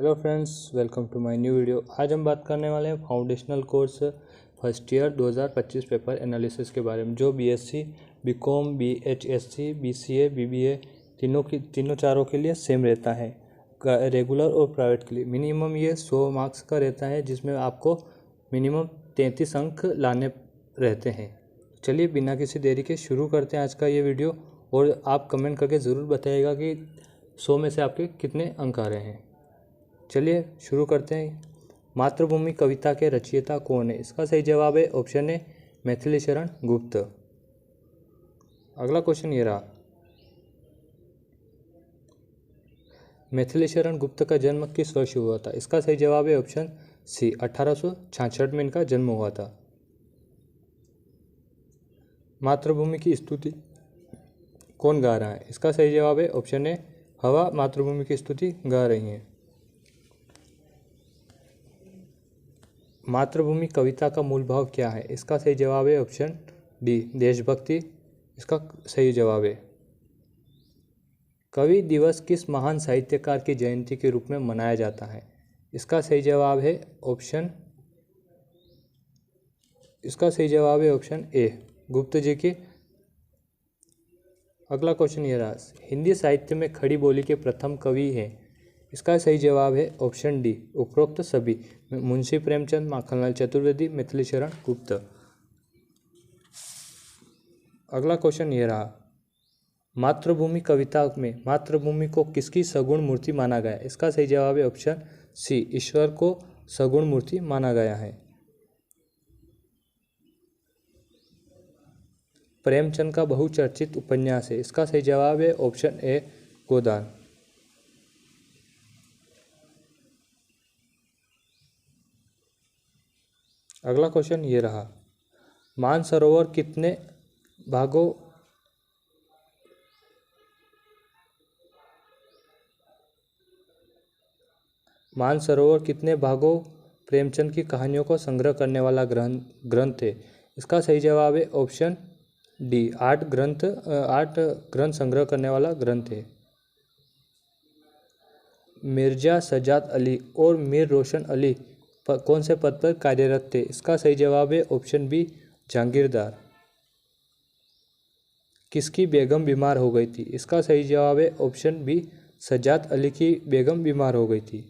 Hello friends, welcome to my new video. आज हम बात करने वाले हैं foundational course first year 2025 paper analysis के बारे में, जो बीएससी, बीकॉम, बीएचएससी, बीसीए, बीबीए तीनों चारों के लिए सेम रहता है। रेगुलर और प्राइवेट के लिए मिनिमम ये 100 मार्क्स का रहता है, जिसमें आपको मिनिमम 33 अंक लाने रहते हैं। चलिए बिना किसी देरी के शुरू करते हैं आज का ये वीडियो, और आप कमेंट करके ज़रूर बताइएगा कि 100 में से आपके कितने अंक आ रहे हैं। चलिए शुरू करते हैं। मातृभूमि कविता के रचयिता कौन है? इसका सही जवाब है ऑप्शन ए मैथिली शरण गुप्त। अगला क्वेश्चन ये रहा, मैथिली शरण गुप्त का जन्म किस वर्ष हुआ था? इसका सही जवाब है ऑप्शन सी 1866 में इनका जन्म हुआ था। मातृभूमि की स्तुति कौन गा रहा है? इसका सही जवाब है ऑप्शन ए हवा मातृभूमि की स्तुति गा रही हैं। मातृभूमि कविता का मूल भाव क्या है? इसका सही जवाब है ऑप्शन डी देशभक्ति। इसका सही जवाब है। कवि दिवस किस महान साहित्यकार की जयंती के रूप में मनाया जाता है? इसका सही जवाब है ऑप्शन ए गुप्त जी की। अगला क्वेश्चन ये रहा, हिंदी साहित्य में खड़ी बोली के प्रथम कवि हैं? इसका सही जवाब है ऑप्शन डी उपरोक्त सभी। मुंशी प्रेमचंद, माखनलाल चतुर्वेदी, मैथिली शरण गुप्त। अगला क्वेश्चन ये रहा, मातृभूमि कविता में मातृभूमि को किसकी सगुण मूर्ति माना गया? इसका सही जवाब है ऑप्शन सी ईश्वर को सगुण मूर्ति माना गया है। प्रेमचंद का बहुचर्चित उपन्यास है? इसका सही जवाब है ऑप्शन ए गोदान। अगला क्वेश्चन ये रहा, मानसरोवर कितने भागों प्रेमचंद की कहानियों को संग्रह करने वाला ग्रंथ है? इसका सही जवाब है ऑप्शन डी 8 ग्रंथ संग्रह करने वाला ग्रंथ है। मिर्जा सजाद अली और मीर रोशन अली कौन से पद पर कार्यरत थे? इसका सही जवाब है ऑप्शन बी जागीरदार। किसकी बेगम बीमार हो गई थी? इसका सही जवाब है ऑप्शन बी सजाद अली की बेगम बीमार हो गई थी।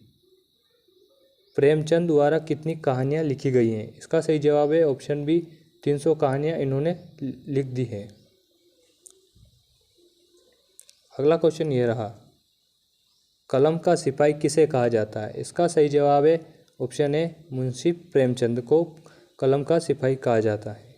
प्रेमचंद द्वारा कितनी कहानियां लिखी गई हैं? इसका सही जवाब है ऑप्शन बी 300 कहानियां इन्होंने लिख दी हैं। अगला क्वेश्चन ये रहा, कलम का सिपाही किसे कहा जाता है? इसका सही जवाब है ऑप्शन ए मुंशी प्रेमचंद को कलम का सिपाही कहा जाता है।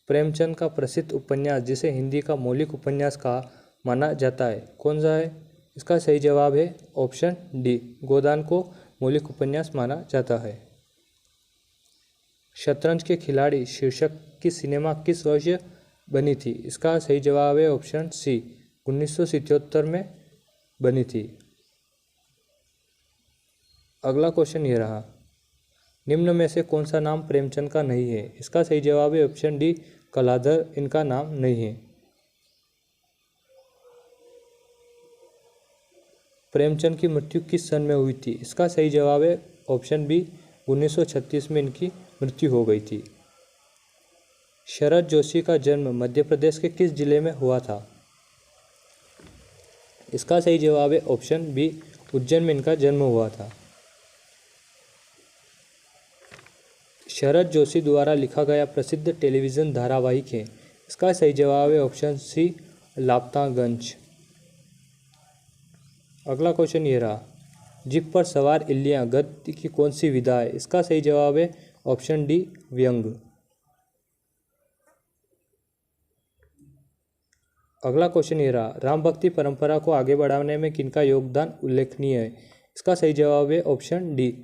प्रेमचंद का प्रसिद्ध उपन्यास जिसे हिंदी का मौलिक उपन्यास कहा माना जाता है कौन सा है? इसका सही जवाब है ऑप्शन डी गोदान को मौलिक उपन्यास माना जाता है। शतरंज के खिलाड़ी शीर्षक की सिनेमा किस वर्ष बनी थी? इसका सही जवाब है ऑप्शन सी 1977 में बनी थी। अगला क्वेश्चन ये रहा, निम्न में से कौन सा नाम प्रेमचंद का नहीं है? इसका सही जवाब है ऑप्शन डी कलाधर इनका नाम नहीं है। प्रेमचंद की मृत्यु किस सन में हुई थी? इसका सही जवाब है ऑप्शन बी 1936 में इनकी मृत्यु हो गई थी। शरद जोशी का जन्म मध्य प्रदेश के किस जिले में हुआ था? इसका सही जवाब है ऑप्शन बी उज्जैन में इनका जन्म हुआ था। शरद जोशी द्वारा लिखा गया प्रसिद्ध टेलीविज़न धारावाहिक है? इसका सही जवाब है ऑप्शन सी लापतागंज। अगला क्वेश्चन ये रहा, जीप पर सवार इल्लियाँ गद्य की कौन सी विधा है? इसका सही जवाब है ऑप्शन डी व्यंग। अगला क्वेश्चन ये रहा, राम भक्ति परंपरा को आगे बढ़ाने में किनका योगदान उल्लेखनीय है? इसका सही जवाब है ऑप्शन डी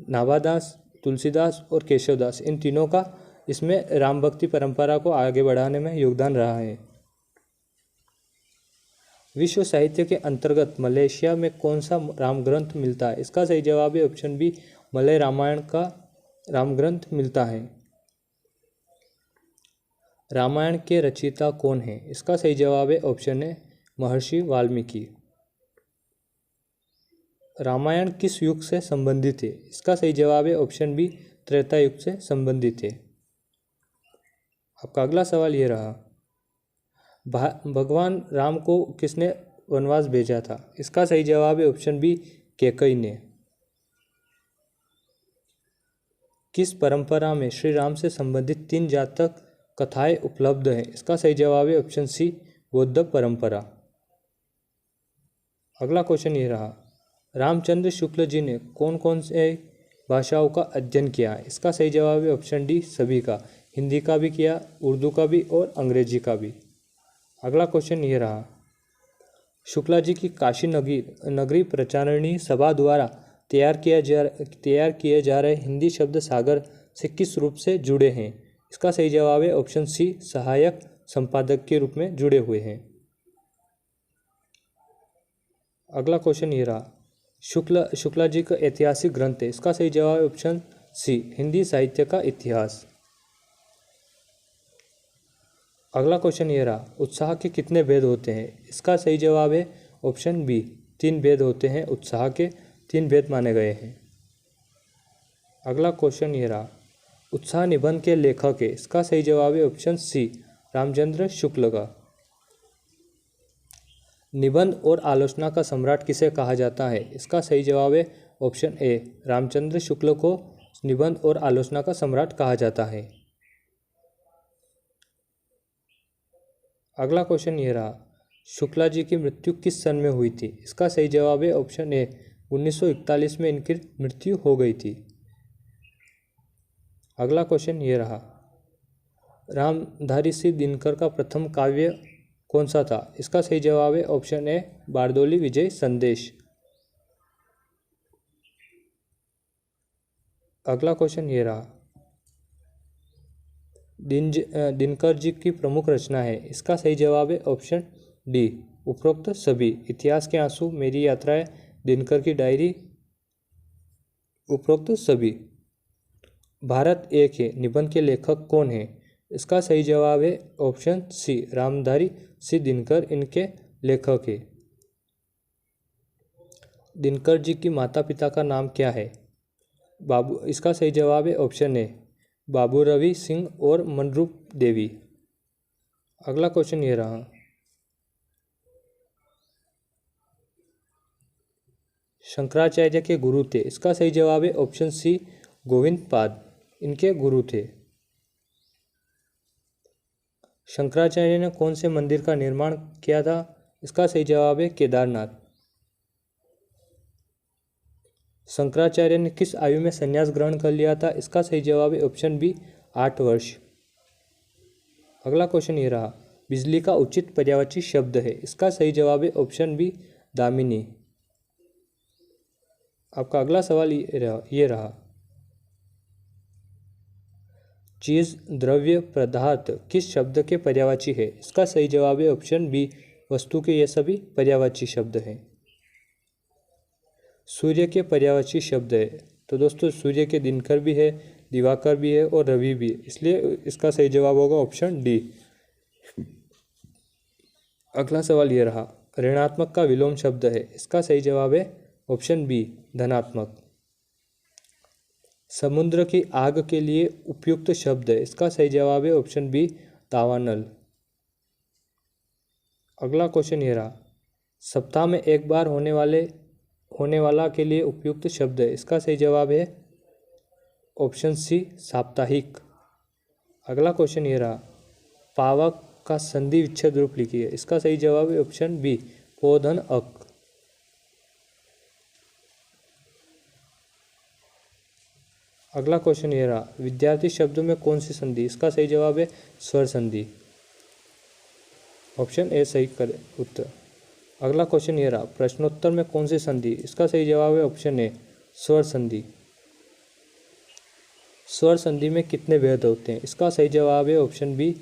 नाभादास, तुलसीदास और केशवदास। इन तीनों का इसमें राम भक्ति परंपरा को आगे बढ़ाने में योगदान रहा है। विश्व साहित्य के अंतर्गत मलेशिया में कौन सा राम ग्रंथ मिलता है? इसका सही जवाब है ऑप्शन बी मलय रामायण का राम ग्रंथ मिलता है। रामायण के रचयिता कौन है? इसका सही जवाब है ऑप्शन ए महर्षि वाल्मीकि। रामायण किस युग से संबंधित है? इसका सही जवाब है ऑप्शन बी, त्रेता युग से संबंधित है। आपका अगला सवाल ये रहा, भगवान राम को किसने वनवास भेजा था? इसका सही जवाब है ऑप्शन बी, कैकेयी ने। किस परंपरा में श्री राम से संबंधित 3 जातक कथाएं उपलब्ध हैं? इसका सही जवाब है ऑप्शन सी, बौद्ध परंपरा। अगला क्वेश्चन ये रहा, रामचंद्र शुक्ल जी ने कौन कौन से भाषाओं का अध्ययन किया है? इसका सही जवाब है ऑप्शन डी, सभी का। हिंदी का भी किया, उर्दू का भी और अंग्रेजी का भी। अगला क्वेश्चन ये रहा, शुक्ला जी की काशी नगरी प्रचारणी सभा द्वारा तैयार किए जा रहे हिंदी शब्द सागर से किस रूप से जुड़े हैं? इसका सही जवाब है ऑप्शन सी, सहायक संपादक के रूप में जुड़े हुए हैं। अगला क्वेश्चन ये रहा, शुक्ला जी का ऐतिहासिक ग्रंथ है, इसका सही जवाब है ऑप्शन सी, हिंदी साहित्य का इतिहास। अगला क्वेश्चन ये रहा, उत्साह के कितने भेद होते हैं? इसका सही जवाब है ऑप्शन बी, 3 भेद होते हैं। उत्साह के 3 भेद माने गए हैं। अगला क्वेश्चन ये रहा, उत्साह निबंध के लेखक है, इसका सही जवाब है ऑप्शन सी, रामचंद्र शुक्ल का। निबंध और आलोचना का सम्राट किसे कहा जाता है? इसका सही जवाब है ऑप्शन ए, रामचंद्र शुक्ल को निबंध और आलोचना का सम्राट कहा जाता है। अगला क्वेश्चन ये रहा, शुक्ला जी की मृत्यु किस सन में हुई थी? इसका सही जवाब है ऑप्शन ए, 1941 में इनकी मृत्यु हो गई थी। अगला क्वेश्चन ये रहा, रामधारी सिंह दिनकर का प्रथम काव्य कौन सा था? इसका सही जवाब है ऑप्शन ए, बारदौली विजय संदेश। अगला क्वेश्चन ये रहा, दिनकर जी की प्रमुख रचना है, इसका सही जवाब है ऑप्शन डी, उपरोक्त सभी। इतिहास के आंसू, मेरी यात्राएं, दिनकर की डायरी, उपरोक्त सभी। भारत एक है निबंध के लेखक कौन है? इसका सही जवाब है ऑप्शन सी, रामधारी सिंह दिनकर इनके लेखक है। दिनकर जी की माता पिता का नाम क्या है? इसका सही जवाब है ऑप्शन ए, बाबू रवि सिंह और मनरूप देवी। अगला क्वेश्चन ये रहा, शंकराचार्य के गुरु थे, इसका सही जवाब है ऑप्शन सी, गोविंद पाद इनके गुरु थे। शंकराचार्य ने कौन से मंदिर का निर्माण किया था? इसका सही जवाब है केदारनाथ। शंकराचार्य ने किस आयु में संन्यास ग्रहण कर लिया था? इसका सही जवाब है ऑप्शन बी, 8 वर्ष। अगला क्वेश्चन ये रहा, बिजली का उचित पर्यायवाची शब्द है, इसका सही जवाब है ऑप्शन बी, दामिनी। आपका अगला सवाल ये रहा, चीज, द्रव्य, पदार्थ किस शब्द के पर्यायवाची है? इसका सही जवाब है ऑप्शन बी, वस्तु के ये सभी पर्यायवाची शब्द हैं। सूर्य के पर्यायवाची शब्द है, तो दोस्तों सूर्य के दिनकर भी है, दिवाकर भी है और रवि भी है, इसलिए इसका सही जवाब होगा ऑप्शन डी। अगला सवाल ये रहा, ऋणात्मक का विलोम शब्द है, इसका सही जवाब है ऑप्शन बी, धनात्मक। समुद्र की आग के लिए उपयुक्त शब्द है, इसका सही जवाब है ऑप्शन बी, दावानल। अगला क्वेश्चन ये रहा, सप्ताह में एक बार होने वाला के लिए उपयुक्त शब्द है, इसका सही जवाब है ऑप्शन सी, साप्ताहिक। अगला क्वेश्चन ये रहा, पावक का संधि विच्छेद रूप लिखिए, इसका सही जवाब है ऑप्शन बी, पोधन अक। अगला क्वेश्चन ये रहा, विद्यार्थी शब्दों में कौन सी संधि? इसका सही जवाब है स्वर संधि, ऑप्शन ए सही करे उत्तर। अगला क्वेश्चन ये रहा, प्रश्नोत्तर में कौन सी संधि? इसका सही जवाब है ऑप्शन ए, स्वर संधि। स्वर संधि में कितने भेद होते हैं? इसका सही जवाब है ऑप्शन बी,